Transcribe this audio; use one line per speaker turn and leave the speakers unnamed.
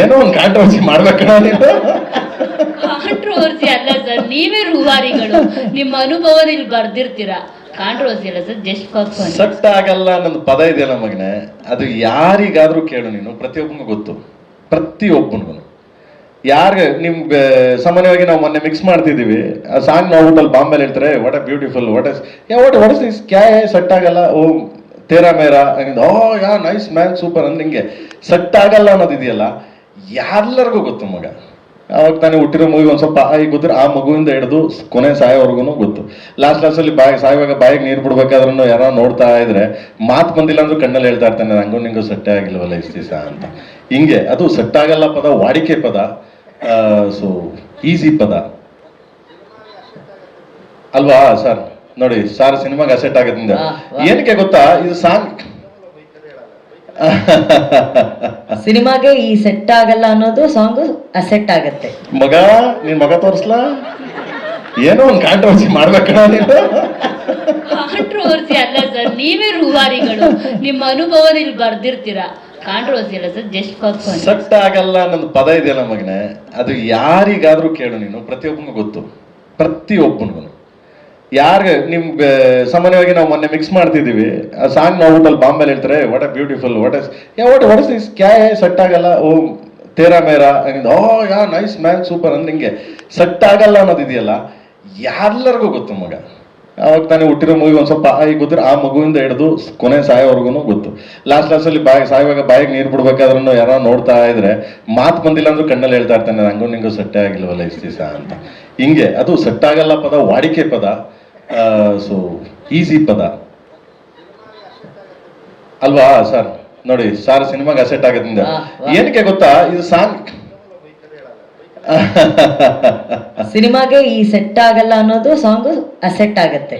ಏನೋ ಒಂದು ಕಾಂಟ್ರವರ್ಸಿ ಮಾಡ್ಬೇಕಣ್ಣ ನೀನು.
ಕಾಂಟ್ರವರ್ಸಿ ಅಲ್ಲ ಸರ್, ನೀವೇ ರೂವಾರಿಗಳು. ನಿಮ್ಮ ಅನುಭವದಲ್ಲಿ ಬರ್ದಿರ್ತೀರಾ. ಕಾಂಟ್ರವರ್ಸಿ ಅಲ್ಲ ಸರ್, ಜಸ್ಟ್ ಫಾರ್ ಫನ್.
ಸಟ್ ಆಗಲ್ಲ ಅನ್ನೊಂದು ಪದ ಇದೆಯಲ್ಲ ಮಗನೇ, ಅದು ಯಾರಿಗಾದ್ರೂ ಕೇಳು ನೀನು, ಪ್ರತಿಯೊಬ್ಬನಿಗೂ ಗೊತ್ತು. ಪ್ರತಿಯೊಬ್ಬನಿಗೂ ಯಾರಿಗೆ ನಿಮ್ಗೆ ಸಾಮಾನ್ಯವಾಗಿ ನಾವು ಮೊನ್ನೆ ಮಿಕ್ಸ್ ಮಾಡ್ತಿದ್ದೀವಿ ಆ ಸಾಂಗ್ ನೋಡ್ಬಿಟ್ಟಲ್ಲಿ ಬಾಂಬೆಲ್ ಹೇಳ್ತಾರೆ what a beautiful what is this ಕ್ಯಾ ಸೆಟ್ ಆಗಲ್ಲ ಓ ತೇರಾ ಮೇರಾ ಓ ಯಾ ನೈಸ್ ಮ್ಯಾನ್ ಸೂಪರ್ ಅಂದ್ರೆ ಹಿಂಗೆ ಸೆಟ್ ಆಗಲ್ಲ ಅನ್ನೋದು ಇದೆಯಲ್ಲ ಎಲ್ಲರಿಗೂ ಗೊತ್ತು ಮಗ. ಅವಾಗ ತಾನೇ ಹುಟ್ಟಿರೋ ಮೂವಿ ಒಂದು ಸ್ವಲ್ಪ ಈಗ ಗೊತ್ತಿರೋ ಆ ಮಗುವಿಂದ ಹಿಡಿದು ಕೊನೆ ಸಾಯೋವರೆಗೂ ಗೊತ್ತು. ಲಾಸ್ಟಲ್ಲಿ ಸಾಯುವಾಗ ಬಾಯಿಗೆ ನೀರು ಬಿಡ್ಬೇಕಾದ್ರೂ ಯಾರೋ ನೋಡ್ತಾ ಇದ್ರೆ ಮಾತು ಬಂದಿಲ್ಲ ಅಂದ್ರೂ ಕಣ್ಣಲ್ಲಿ ಹೇಳ್ತಾ ಇರ್ತಾನೆ ಹಂಗೂ ನಿಂಗೂ ಸೆಟ್ಟೇ ಆಗಿಲ್ವಲ್ಲ ಇಷ್ಟು ದಿವಸ ಅಂತ. ಹಿಂಗೆ ಅದು ಸೆಟ್ ಆಗಲ್ಲ ಪದ ವಾಡಿಕೆ ಪದ, ಸೊ ಈಸಿ ಪದ ಅಲ್ವಾ ಸರ್? ನೋಡಿ ಸಾರ್ ಸಿನಿಮಾಗೆ ಅಸೆಟ್ ಆಗೋದ್ರಿಂದ ಏನಕ್ಕೆ ಗೊತ್ತಾ, ಇದು ಸಾಂಗ್
ಸಿನಿಮಾಗೆ ಈ ಸೆಟ್ ಆಗಲ್ಲ ಅನ್ನೋದು ಸಾಂಗ್ ಅಸೆಟ್ ಆಗತ್ತೆ.
ಮಗ ನಿನ್ ಮಗ ತೋರಿಸ್ಲಾ, ಏನೋ ಒಂದು ಕಾಂಟ್ರವರ್ಸಿ ಮಾಡ್ಬೇಕಣ್ಣ ನೀನು.
ಕಾಂಟ್ರವರ್ಸಿ ಅಲ್ಲ ಸರ್, ನೀವೇ ರೂವಾರಿಗಳು. ನಿಮ್ಮ ಅನುಭವದಲ್ಲಿ ಬರ್ದಿರ್ತೀರಾ. ಕಾಂಟ್ರವರ್ಸಿ ಅಲ್ಲ ಸರ್, ಜಸ್ಟ್ ಫಾರ್ ಫನ್.
ಸಟ್ ಆಗಲ್ಲ ಅನ್ನೊಂದು ಪದ ಇದೆಯಲ್ಲ ಮಗನೇ, ಅದು ಯಾರಿಗಾದ್ರೂ ಕೇಳು ನೀನು, ಪ್ರತಿಯೊಬ್ಬನಿಗೂ ಗೊತ್ತು. ಪ್ರತಿಯೊಬ್ಬನಿಗೂ ಯಾರಿಗೆ ನಿಮ್ಗೆ ಸಾಮಾನ್ಯವಾಗಿ ನಾವು ಮೊನ್ನೆ ಮಿಕ್ಸ್ ಮಾಡ್ತಿದ್ದೀವಿ ಆ ಸಾಂಗ್ ನೋಡ್ಬಿಟ್ಟಲ್ಲಿ ಬಾಂಬೆಲ್ ಹೇಳ್ತಾರೆ what a beautiful what is this ಕ್ಯಾ ಸೆಟ್ ಆಗಲ್ಲ ಓ ತೇರಾ ಮೇರಾ ಓ ಯಾ ನೈಸ್ ಮ್ಯಾನ್ ಸೂಪರ್ ಅಂದ್ರೆ ಹಿಂಗೆ ಸೆಟ್ ಆಗಲ್ಲ ಅನ್ನೋದು ಇದೆಯಲ್ಲ ಎಲ್ಲರಿಗೂ ಗೊತ್ತು ಮಗ. ಅವಾಗ ತಾನೇ ಹುಟ್ಟಿರೋ ಮೂವಿ ಒಂದು ಸ್ವಲ್ಪ ಈಗ ಗೊತ್ತಿರೋ ಆ ಮಗುವಿಂದ ಹಿಡಿದು ಕೊನೆ ಸಾಯೋವರೆಗೂ ಗೊತ್ತು. ಲಾಸ್ಟಲ್ಲಿ ಸಾಯುವಾಗ ಬಾಯಿಗೆ ನೀರು ಬಿಡ್ಬೇಕಾದ್ರೂ ಯಾರೋ ನೋಡ್ತಾ ಇದ್ರೆ ಮಾತು ಬಂದಿಲ್ಲ ಅಂದ್ರೂ ಕಣ್ಣಲ್ಲಿ ಹೇಳ್ತಾ ಇರ್ತಾನೆ ಹಂಗೂ ನಿಂಗೂ ಸೆಟ್ಟೇ ಆಗಿಲ್ವಲ್ಲ ಇಷ್ಟು ದಿವಸ ಅಂತ. ಹಿಂಗೆ ಅದು ಸೆಟ್ ಆಗಲ್ಲ ಪದ ವಾಡಿಕೆ ಪದ, ಸೊ ಈಸಿ ಪದ ಅಲ್ವಾ ಸರ್? ನೋಡಿ ಸಾರ್ ಸಿನಿಮಾಗೆ ಅಸೆಟ್ ಆಗೋದ್ರಿಂದ ಏನಕ್ಕೆ ಗೊತ್ತಾ, ಇದು ಸಾಂಗ್
ಸಿನಿಮಾಗೆ ಈ ಸೆಟ್ ಆಗಲ್ಲ ಅನ್ನೋದು ಸಾಂಗ್ ಅಸೆಟ್ ಆಗತ್ತೆ.